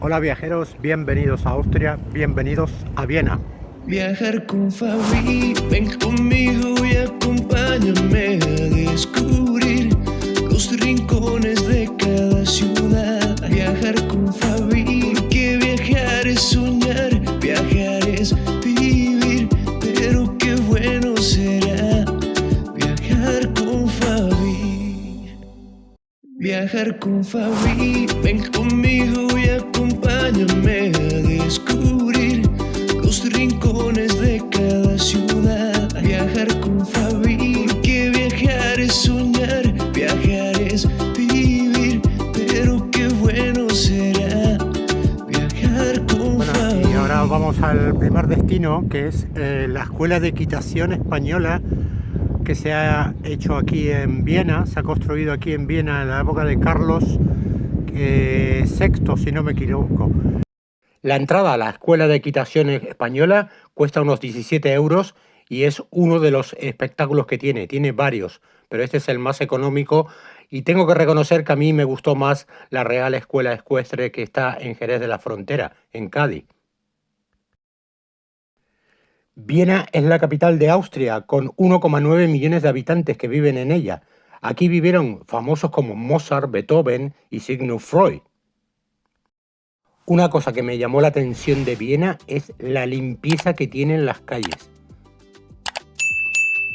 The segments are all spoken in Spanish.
Hola viajeros, bienvenidos a Austria, bienvenidos a Viena. Viajar con Fabi, ven conmigo y acompáñame a descubrir los rincones de cada ciudad. Viajar con Fabi, porque viajar es soñar, viajar es vivir, pero qué bueno será viajar con Fabi. Viajar con Fabi, ven conmigo y acompáñame a descubrir los rincones de cada ciudad. Viajar con Fabi, porque viajar es soñar, viajar es vivir, pero qué bueno será viajar con Fabi. Y ahora vamos al primer destino, que es la Escuela de Equitación Española, que se ha hecho aquí en Viena, se ha construido aquí en Viena en la época de Carlos VI, si no me equivoco. La entrada a la Escuela de Equitación Española cuesta unos 17 euros y es uno de los espectáculos que tiene varios, pero este es el más económico y tengo que reconocer que a mí me gustó más la Real Escuela Ecuestre que está en Jerez de la Frontera, en Cádiz. Viena es la capital de Austria, con 1,9 millones de habitantes que viven en ella. Aquí vivieron famosos como Mozart, Beethoven y Sigmund Freud. Una cosa que me llamó la atención de Viena es la limpieza que tienen las calles.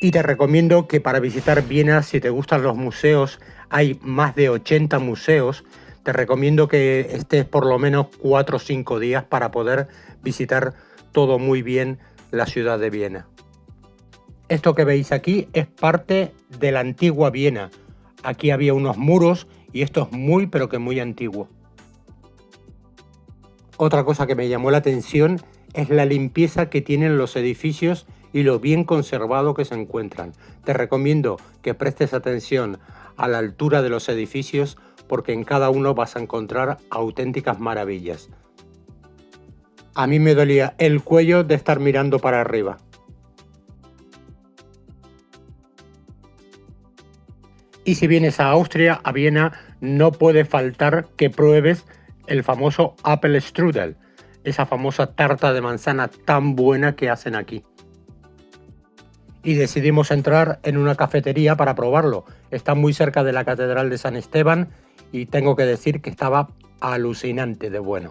Y te recomiendo que para visitar Viena, si te gustan los museos, hay más de 80 museos. Te recomiendo que estés por lo menos 4 o 5 días para poder visitar todo muy bien la ciudad de Viena. Esto que veis aquí es parte de la antigua Viena. Aquí había unos muros y esto es muy pero que muy antiguo. Otra cosa que me llamó la atención es la limpieza que tienen los edificios y lo bien conservado que se encuentran. Te recomiendo que prestes atención a la altura de los edificios porque en cada uno vas a encontrar auténticas maravillas. A mí me dolía el cuello de estar mirando para arriba. Y si vienes a Austria, a Viena, no puede faltar que pruebes el famoso Apfelstrudel, esa famosa tarta de manzana tan buena que hacen aquí. Y decidimos entrar en una cafetería para probarlo. Está muy cerca de la Catedral de San Esteban y tengo que decir que estaba alucinante de bueno.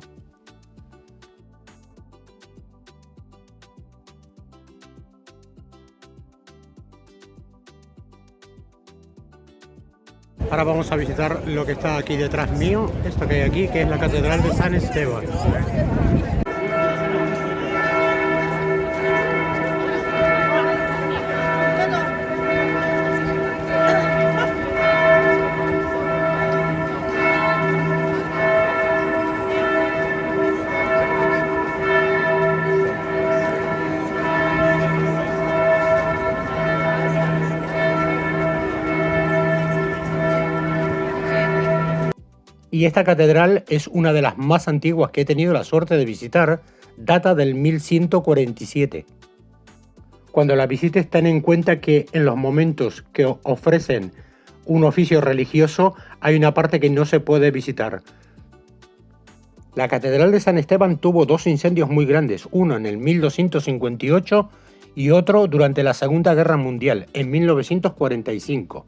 Ahora vamos a visitar lo que está aquí detrás mío, esto que hay aquí, que es la Catedral de San Esteban. Y esta catedral es una de las más antiguas que he tenido la suerte de visitar, data del 1147. Cuando la visites ten en cuenta que en los momentos que ofrecen un oficio religioso hay una parte que no se puede visitar. La Catedral de San Esteban tuvo dos incendios muy grandes, uno en el 1258 y otro durante la Segunda Guerra Mundial, en 1945.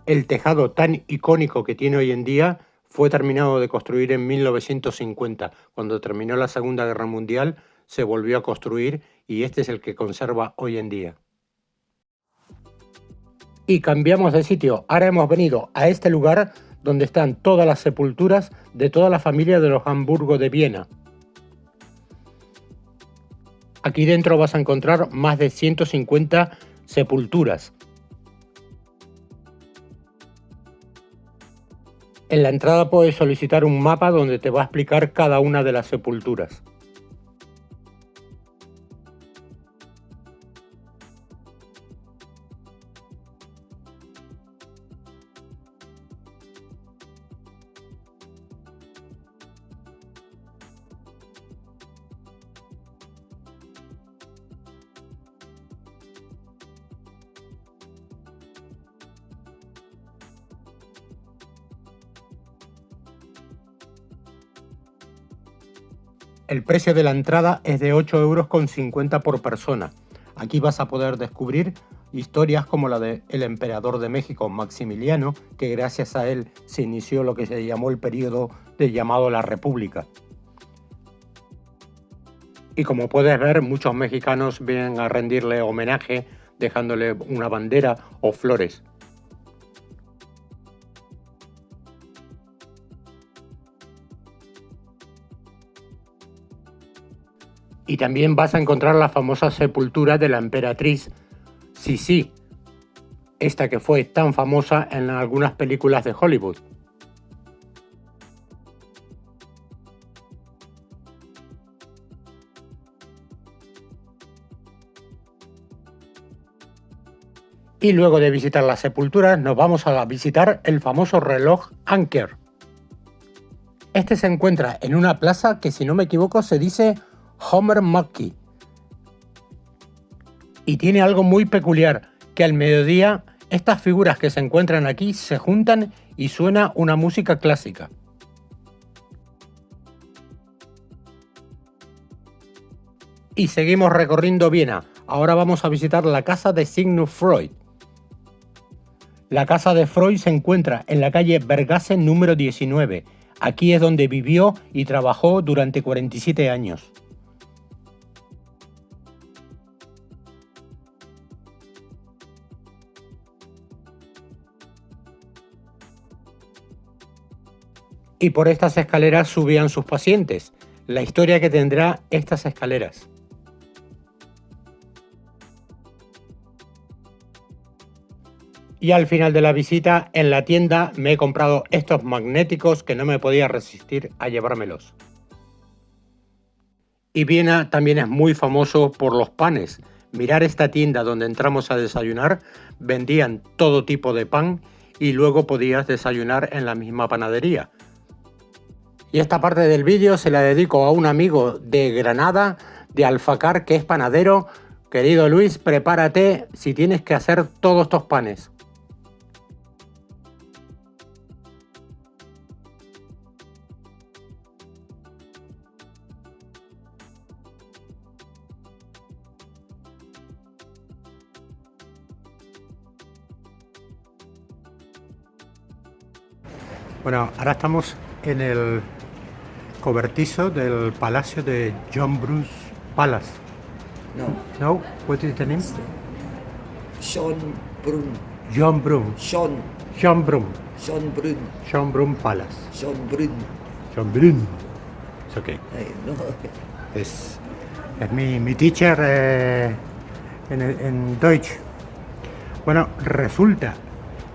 El tejado tan icónico que tiene hoy en día fue terminado de construir en 1950. Cuando terminó la Segunda Guerra Mundial se volvió a construir y este es el que conserva hoy en día. Y cambiamos de sitio. Ahora hemos venido a este lugar donde están todas las sepulturas de toda la familia de los Habsburgo de Viena. Aquí dentro vas a encontrar más de 150 sepulturas. En la entrada puedes solicitar un mapa donde te va a explicar cada una de las sepulturas. El precio de la entrada es de 8,50 € por persona. Aquí vas a poder descubrir historias como la del emperador de México, Maximiliano, que gracias a él se inició lo que se llamó el periodo llamado la República. Y como puedes ver, muchos mexicanos vienen a rendirle homenaje dejándole una bandera o flores. Y también vas a encontrar la famosa sepultura de la emperatriz Sisi, esta que fue tan famosa en algunas películas de Hollywood. Y luego de visitar la sepultura nos vamos a visitar el famoso reloj Anker. Este se encuentra en una plaza que, si no me equivoco, se dice Homer Monkey. Y tiene algo muy peculiar, que al mediodía estas figuras que se encuentran aquí se juntan y suena una música clásica. Y seguimos recorriendo Viena. Ahora vamos a visitar la casa de Sigmund Freud. La casa de Freud se encuentra en la calle Bergasse número 19. Aquí es donde vivió y trabajó durante 47 años. Y por estas escaleras subían sus pacientes. La historia que tendrá estas escaleras. Y al final de la visita, en la tienda, me he comprado estos magnéticos que no me podía resistir a llevármelos. Y Viena también es muy famoso por los panes. Mirar esta tienda donde entramos a desayunar, vendían todo tipo de pan y luego podías desayunar en la misma panadería. Y esta parte del vídeo se la dedico a un amigo de Granada, de Alfacar, que es panadero. Querido Luis, prepárate si tienes que hacer todos estos panes. Bueno, ahora estamos en el cobertizo del palacio de John Bruce Palace. No? What is the name? Schönbrunn. John Brun. John Brun. Schönbrunn. John Brun Palace. Schönbrunn. John Brun. Es okay. No. Es mi teacher en Deutsch. Bueno, resulta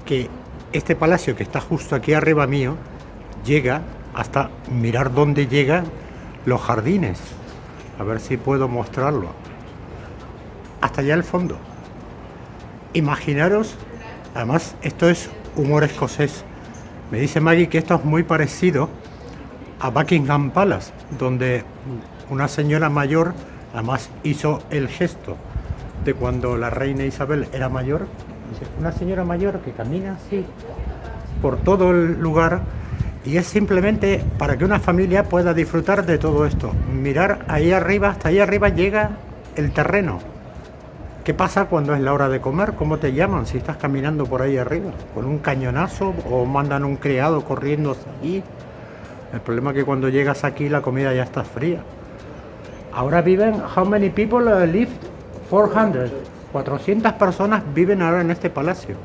que este palacio que está justo aquí arriba mío llega hasta, mirar dónde llegan los jardines. A ver si puedo mostrarlo. Hasta allá al fondo. Imaginaros, además esto es humor escocés. Me dice Maggie que esto es muy parecido a Buckingham Palace, donde una señora mayor además hizo el gesto de cuando la reina Isabel era mayor. Dice, una señora mayor que camina así por todo el lugar, y es simplemente para que una familia pueda disfrutar de todo esto. Mirar ahí arriba, hasta ahí arriba llega el terreno. ¿Qué pasa cuando es la hora de comer? ¿Cómo te llaman si estás caminando por ahí arriba? ¿Con un cañonazo o mandan un criado corriendo hacia allí? El problema es que cuando llegas aquí la comida ya está fría. Ahora viven, how many people live? 400. 400 personas viven ahora en este palacio.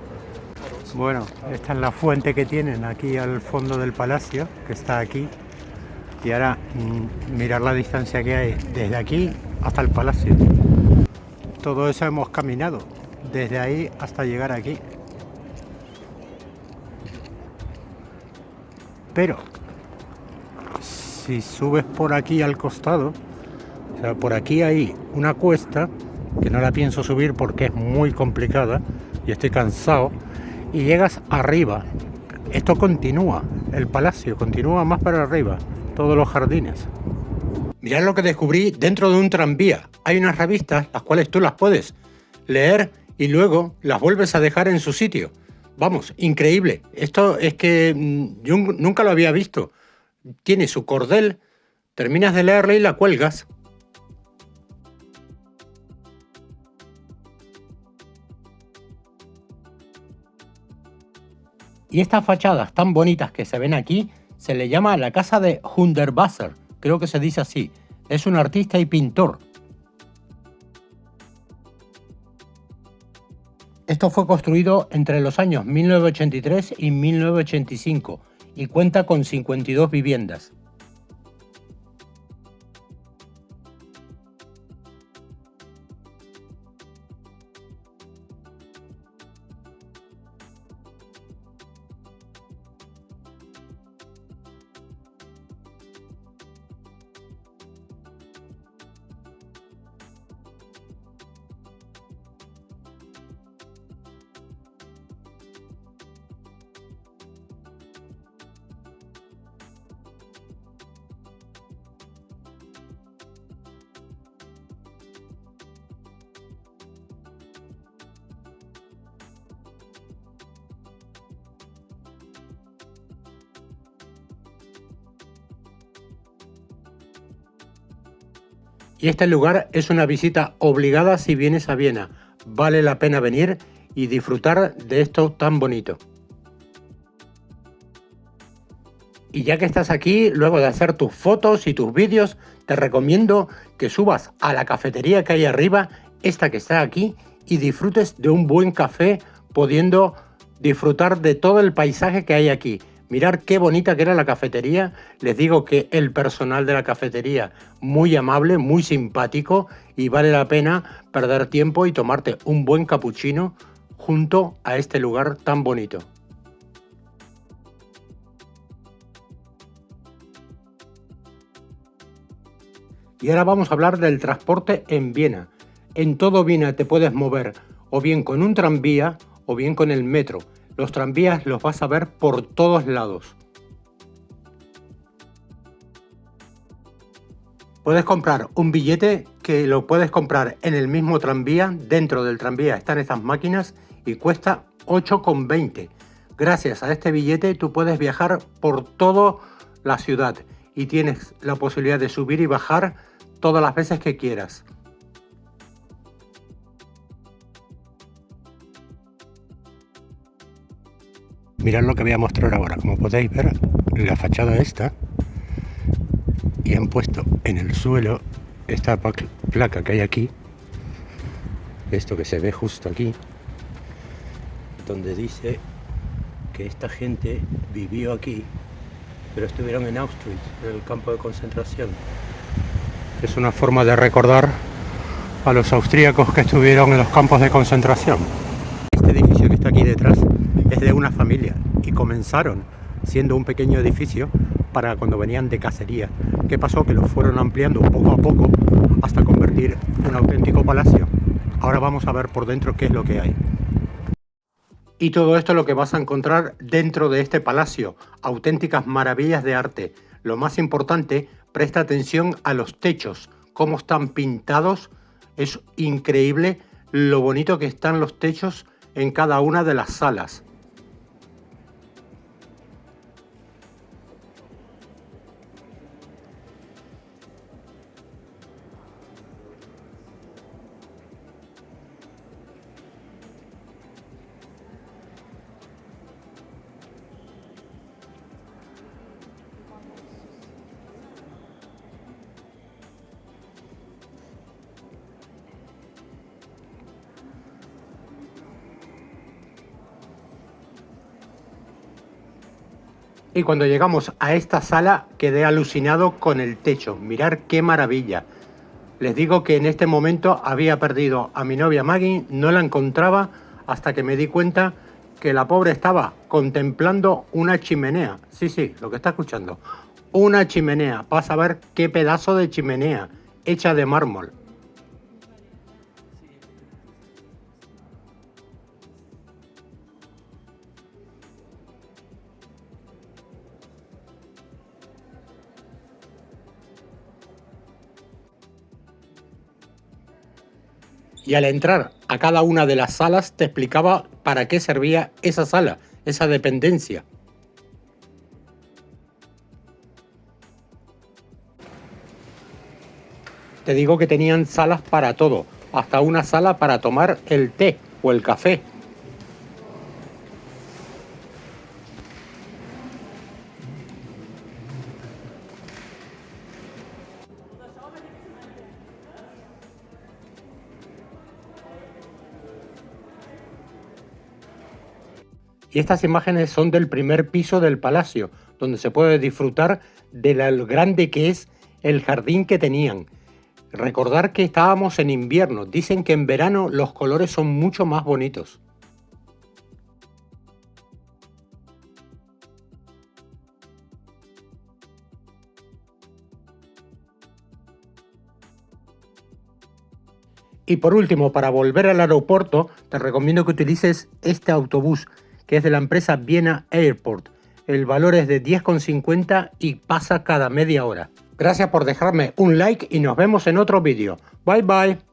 Bueno, esta es la fuente que tienen aquí al fondo del palacio, que está aquí. Y ahora mirar la distancia que hay desde aquí hasta el palacio. Todo eso hemos caminado, desde ahí hasta llegar aquí. Pero si subes por aquí al costado, o sea, por aquí hay una cuesta que no la pienso subir porque es muy complicada y estoy cansado, y llegas arriba. Esto continúa, el palacio continúa más para arriba, todos los jardines. Mirad lo que descubrí dentro de un tranvía. Hay unas revistas las cuales tú las puedes leer y luego las vuelves a dejar en su sitio. Vamos, increíble. Esto es que yo nunca lo había visto. Tiene su cordel, Terminas de leerla y la cuelgas. Y estas fachadas tan bonitas que se ven aquí se le llama la casa de Hundertwasser, creo que se dice así. Es un artista y pintor. Esto fue construido entre los años 1983 y 1985 y cuenta con 52 viviendas. Y este lugar es una visita obligada si vienes a Viena. Vale la pena venir y disfrutar de esto tan bonito. Y ya que estás aquí, luego de hacer tus fotos y tus vídeos, te recomiendo que subas a la cafetería que hay arriba, esta que está aquí, y disfrutes de un buen café, pudiendo disfrutar de todo el paisaje que hay aquí. Mirad qué bonita que era la cafetería. Les digo que el personal de la cafetería muy amable, muy simpático, y vale la pena perder tiempo y tomarte un buen capuchino junto a este lugar tan bonito. Y ahora vamos a hablar del transporte en Viena. En todo Viena te puedes mover o bien con un tranvía o bien con el metro. Los tranvías los vas a ver por todos lados. Puedes comprar un billete que lo puedes comprar en el mismo tranvía. Dentro del tranvía están estas máquinas y cuesta 8,20. Gracias a este billete tú puedes viajar por toda la ciudad y tienes la posibilidad de subir y bajar todas las veces que quieras. Mirad lo que voy a mostrar ahora. Como podéis ver, la fachada esta, y han puesto en el suelo esta placa que hay aquí, esto que se ve justo aquí, donde dice que esta gente vivió aquí, pero estuvieron en Auschwitz, en el campo de concentración. Es una forma de recordar a los austríacos que estuvieron en los campos de concentración. Este edificio que está aquí detrás es de una familia y comenzaron siendo un pequeño edificio para cuando venían de cacería. ¿Qué pasó? Que lo fueron ampliando poco a poco hasta convertir en un auténtico palacio. Ahora vamos a ver por dentro qué es lo que hay. Y todo esto es lo que vas a encontrar dentro de este palacio. Auténticas maravillas de arte. Lo más importante, presta atención a los techos, cómo están pintados. Es increíble lo bonito que están los techos en cada una de las salas. Y cuando llegamos a esta sala quedé alucinado con el techo. Mirad qué maravilla. Les digo que en este momento había perdido a mi novia Maggie, no la encontraba hasta que me di cuenta que la pobre estaba contemplando una chimenea. Sí, lo que está escuchando. Una chimenea. Vas a ver qué pedazo de chimenea hecha de mármol. Y al entrar a cada una de las salas te explicaba para qué servía esa sala, esa dependencia. Te digo que tenían salas para todo, hasta una sala para tomar el té o el café. Y estas imágenes son del primer piso del palacio, donde se puede disfrutar de lo grande que es el jardín que tenían. Recordar que estábamos en invierno, dicen que en verano los colores son mucho más bonitos. Y por último, para volver al aeropuerto, te recomiendo que utilices este autobús, que es de la empresa Vienna Airport. El valor es de 10,50 y pasa cada media hora. Gracias por dejarme un like y nos vemos en otro vídeo. Bye bye.